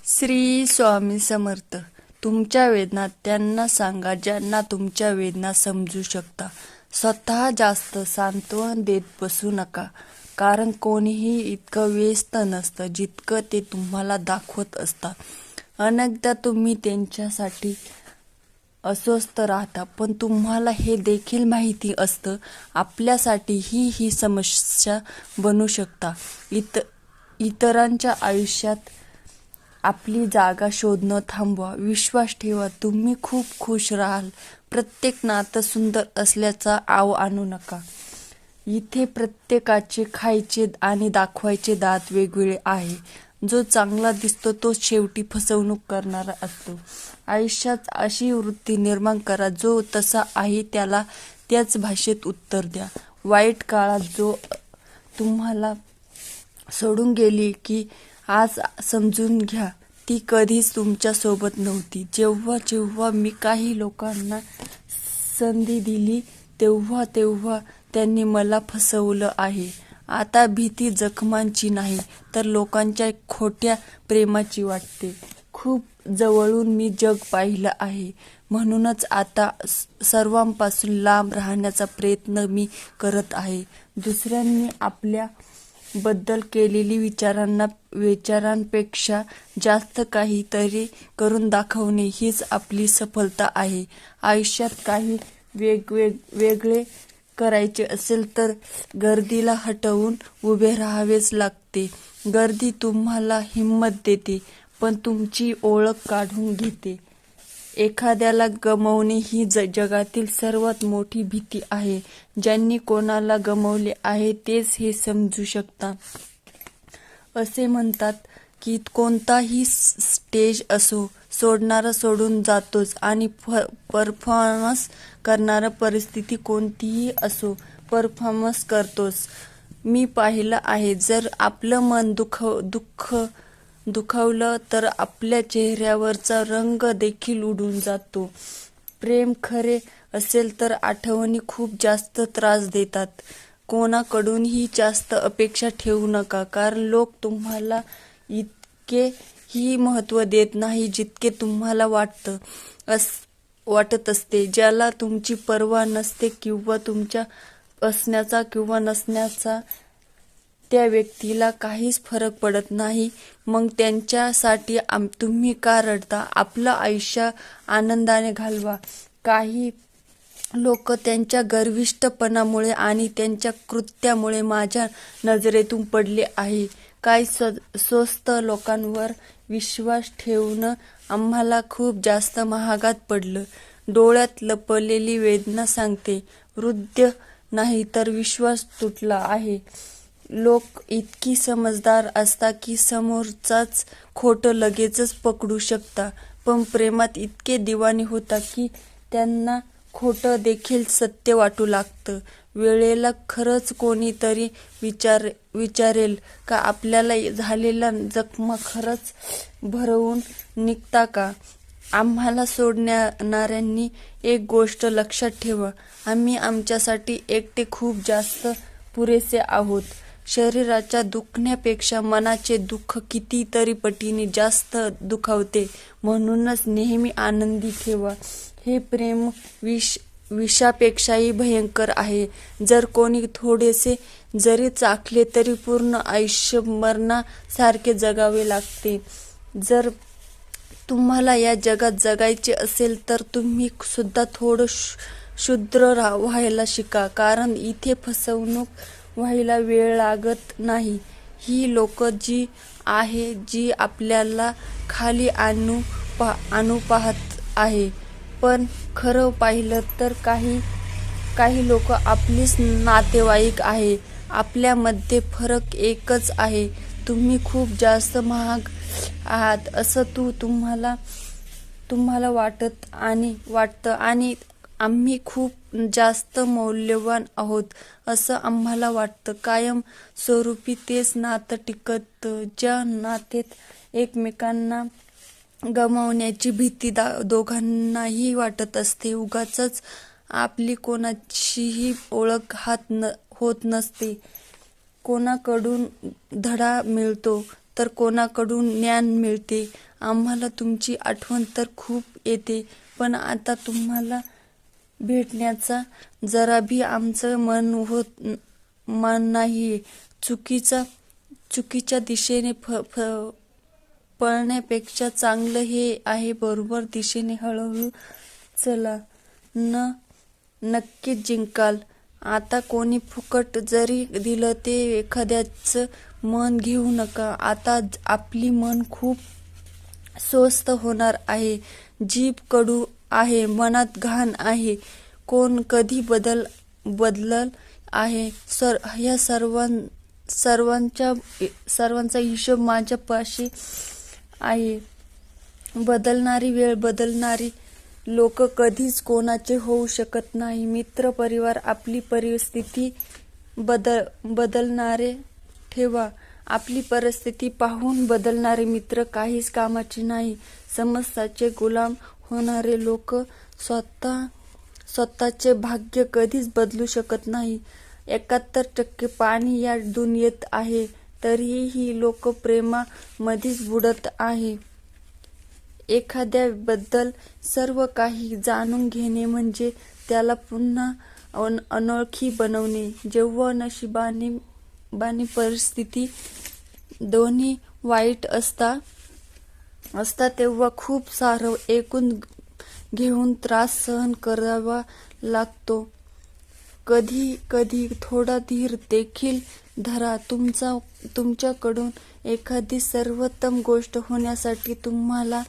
श्री स्वामी समर्थ. तुमच्या वेदना त्यांना सांगा ज्यांना तुमच्या वेदना समजू शकता. स्वतः जास्त सांत्वन देत बसू नका, कारण कोणीही इतकं व्यस्त नसतं जितकं ते तुम्हाला दाखवत असतात. अनेकदा तुम्ही त्यांच्यासाठी अस्वस्थ राहता, पण तुम्हाला हे देखील माहिती असतं आपल्यासाठी ही समस्या बनू शकता. इतरांच्या आयुष्यात आपली जागा शोधणं थांबवा. विश्वास ठेवा, तुम्ही खूप खुश राहाल. प्रत्येक नातं सुंदर असल्याचा आव आणू नका. इथे प्रत्येकाचे खायचे आणि दाखवायचे दात वेगवेगळे आहे. जो चांगला दिसतो तो शेवटी फसवणूक करणारा असतो. आयुष्यात अशी वृत्ती निर्माण करा, जो तसा आहे त्याला त्याच भाषेत उत्तर द्या. वाईट काळात जो तुम्हाला सोडून गेली की आज समजून घ्या, ती कधीच तुमच्या सोबत नव्हती. जेव्हा मी काही लोकांना संधी दिली तेव्हा त्यांनी मला फसवलं आहे. आता भीती जखमांची नाही, तर लोकांच्या खोट्या प्रेमाची वाटते. खूप जवळून मी जग पाहिलं आहे, म्हणूनच आता सर्वांपासून लांब राहण्याचा प्रयत्न मी करत आहे. दुसऱ्यांनी आपल्या बद्दल केलेली विचारांपेक्षा जास्त काहीतरी करून दाखवणे हीच आपली सफलता आहे. आयुष्यात काही वेगळे करायचे असेल तर गर्दीला हटवून उभे राहावेच लागते. गर्दी तुम्हाला हिंमत देते, पण तुमची ओळख काढून घेते. एखाद्याला गमावणे ही जगातील सर्वात मोठी भीती आहे. ज्यांनी कोणाला गमावले आहे तेच हे समजू शकतात. असे म्हणतात की कोणताही स्टेज असो, सोडणारा सोडून जातोच आणि परफॉर्मन्स करणारा परिस्थिती कोणतीही असो परफॉर्मन्स करतोच. मी पाहिलं आहे, जर आपलं मन दुखावलं तर आपल्या चेहऱ्यावरचा रंग देखील उडून जातो. प्रेम खरे असेल तर आठवणी खूप जास्त त्रास देतात. कोणाकडूनही जास्त अपेक्षा ठेवू नका, कारण लोक तुम्हाला इतकेही महत्त्व देत नाही जितके तुम्हाला वाटत असते. ज्याला तुमची पर्वा नसते किंवा तुमच्या असण्याचा किंवा नसण्याचा त्या व्यक्तीला काहीच फरक पडत नाही, मग त्यांच्यासाठी तुम्ही का रडता? आपलं आयुष्य आनंदाने घालवा. काही लोक त्यांच्या गर्विष्ठपणामुळे आणि त्यांच्या कृत्यामुळे माझ्या नजरेतून पडले आहे. काही स्वस्त लोकांवर विश्वास ठेवणं आम्हाला खूप जास्त महागात पडलं. डोळ्यात लपलेली वेदना सांगते, हृदय नाही तर विश्वास तुटला आहे. लोक इतकी समजदार असतात की समोरचाच खोटं लगेचच पकडू शकता, पण प्रेमात इतके दिवाने होतात की त्यांना खोटं देखील सत्य वाटू लागतं. वेळेला खरंच कोणीतरी विचारेल का आपल्याला झालेल्या जखमा खरंच भरवून निघता का? आम्हाला सोडणाऱ्यांनी एक गोष्ट लक्षात ठेवा, आम्ही आमच्यासाठी एकटे खूप जास्त पुरेसे आहोत. शरीराच्या दुखण्यापेक्षा मनाचे दुःख कितीतरी पटीने जास्त दुखावते. म्हणूनच नेहमी आनंदी ठेवा. हे प्रेम विषापेक्षाही भयंकर आहे. जर कोणी थोडेसे जरी चाखले तरी पूर्ण आयुष्य मरणासारखे जगावे लागते. जर तुम्हाला या जगात जगायचे असेल तर तुम्ही सुद्धा थोडं शुद्र व्हायला शिका, कारण इथे फसवणूक व्हायला वेळ लागत नाही. ही लोक जी आपल्याला खाली आणू पाहत आहे, पण खरं पाहिलं तर काही लोक आपलीच नातेवाईक आहे. आपल्यामध्ये फरक एकच आहे, तुम्ही खूप जास्त महाग आहात असं तुम्हाला वाटतं आणि आम्ही खूप जास्त मौल्यवान आहोत असं आम्हाला वाटतं. कायम स्वरूपी तेच नातं टिकतं, ज्या नात्यात एकमेकांना गमावण्याची भीती दोघांनाही वाटत असते. उगाचच आपली कोणाचीही ओळख होत नसते. कोणाकडून धडा मिळतो तर कोणाकडून ज्ञान मिळते. आम्हाला तुमची आठवण तर खूप येते, पण आता तुम्हाला भेटण्याचा जराभी आमचं मन नाहीये. चुकीच्या दिशेने पळण्यापेक्षा चांगलं हे आहे बरोबर दिशेने हळूहळू चला. नक्कीच जिंकाल. आता कोणी फुकट जरी दिलं ते एखाद्याचं मन घेऊ नका. आता आपली मन खूप स्वस्त होणार आहे. जीभ कडू आहे, मनात घाण आहे. कोण कधी बदलल आहे ह्या सर्वांचा हिशोब माझ्या पाशी आहे. बदलणारी वेळ, बदलणारी लोक कधीच कोणाचे होऊ शकत नाही. मित्र परिवार आपली परिस्थिती बदलणारे ठेवा. आपली परिस्थिती पाहून बदलणारे मित्र काहीच कामाचे नाही. समस्याचे गुलाम होणारे लोक स्वतःचे भाग्य कधीच बदलू शकत नाही. 71% पाणी या दुनियेत आहे, तरीही ही लोक प्रेमामध्येच बुडत आहे. एखाद्याबद्दल सर्व काही जाणून घेणे म्हणजे त्याला पुन्हा अनोळखी बनवणे. जेव्हा नशिबाने परिस्थिती दोन्ही वाईट असतात तेव्हा खूप सारं ऐकून घेऊन त्रास सहन करावा लागतो. कधी थोडा धीर देखील धरा. तुमच्याकडून एखादी सर्वोत्तम गोष्ट होण्यासाठी तुम्हाला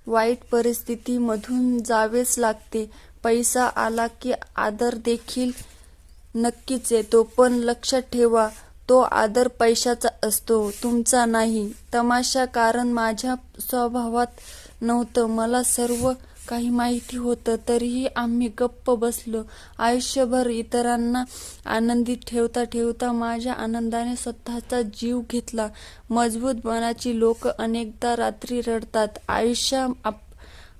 वाईट परिस्थितीमधून जावेच लागते. पैसा आला की आदर देखील नक्कीच येतो, पण लक्षात ठेवा, तो आदर पैशाचा असतो, तुमचा नाही. तमाशा कारण माझ्या स्वभावात नव्हतं. मला सर्व काही माहिती होतं, तरीही आम्ही गप्प बसलो. आयुष्यभर इतरांना आनंदी ठेवता ठेवता माझ्या आनंदाने स्वतःचा जीव घेतला. मजबूत मनाची लोक अनेकदा रात्री रडतात.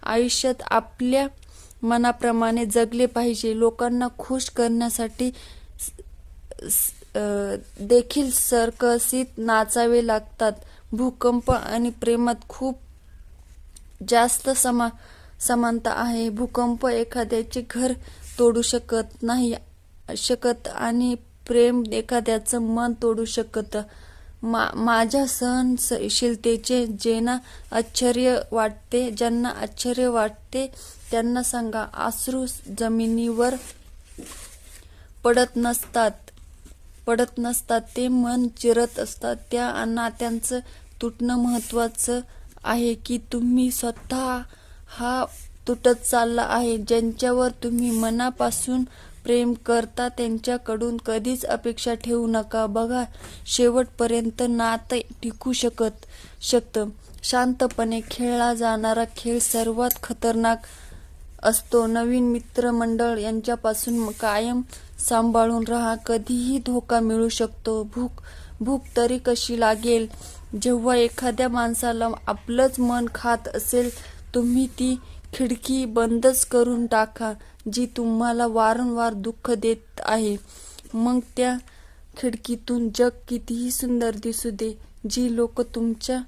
आयुष्यात आपल्या मनाप्रमाणे जगले पाहिजे. लोकांना खुश करण्यासाठी देखील सर्कसीत नाचावे लागतात. भूकंप आणि प्रेमात खूप जास्त समानता आहे. भूकंप एखाद्याचे घर तोडू शकत आणि प्रेम एखाद्याचं मन तोडू शकतं. माझ्या सहनशीलतेचे ज्यांना आश्चर्य वाटते त्यांना सांगा, अश्रू जमिनीवर पडत नसतात, ते मन चिरत असतात. त्या नात्यांचं तुटणं महत्वाचं आहे की तुम्ही स्वतः हा तुटत चालला आहे. ज्यांच्यावर तुम्ही मनापासून प्रेम करता त्यांच्याकडून कधीच अपेक्षा ठेवू नका. बघा, शेवटपर्यंत नातं टिकू शकतं. शांतपणे खेळला जाणारा खेळ सर्वात खतरनाक असतो. नवीन मित्रमंडळ यांच्यापासून कायम सांभाळून राहा. कधीही धोका मिळू शकतो. भूक तरी कशी लागेल जेव्हा एखाद्या माणसाला आपलंच मन खात असेल. तुम्ही ती खिडकी बंदच करून टाका जी तुम्हाला वारंवार दुःख देत आहे. मग त्या खिडकीतून जग कितीही सुंदर दिसू दे. जी लोक तुमच्या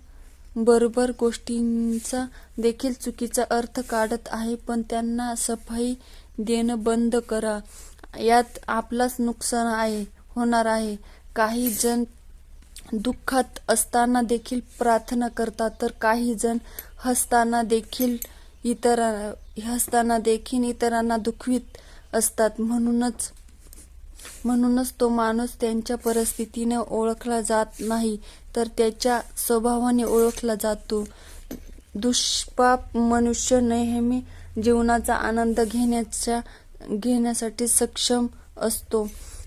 बरोबर गोष्टींचा देखील चुकीचा अर्थ काढत आहे, पण त्यांना सफाई देणं बंद करा. यात आपलाच नुकसान होणार आहे. काही जण दुःखात असताना देखील प्रार्थना करतात, तर काही जण हसताना देखील इतरांना दुखवीत असतात. म्हणूनच तो माणूस त्यांच्या परिस्थितीने ओळखला जात नाही, तर त्याच्या स्वभावाने ओळखला जातो. दुष्पाप मनुष्य नेहमी जीवनाचा आनंद घेण्यासाठी सक्षम असतो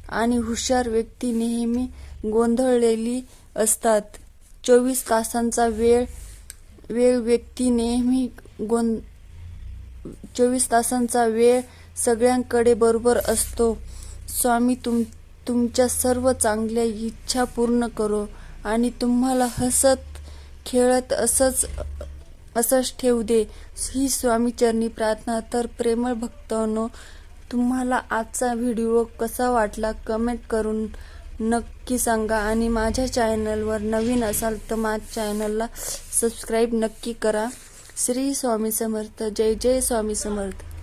आणि हुशार व्यक्ती नेहमी गोंधळलेली असतात. 24 तासांचा वेळ व्यक्ती नेहमी 24 तासांचा वेळ सगळ्यांकडे बरोबर असतो. स्वामी तुमच्या सर्व चांगल्या इच्छा पूर्ण करो आणि तुम्हाला हसत खेळत असंच ठेवू दे, ही स्वामीचरणी प्रार्थना. तर प्रेमळ भक्तांनो, तुम्हाला आजचा व्हिडिओ कसा वाटला कमेंट करून नक्की सांगा आणि माझ्या चॅनलवर नवीन असाल तर माझ्या चॅनलला सबस्क्राईब नक्की करा. श्री स्वामी समर्थ. जय जय स्वामी समर्थ.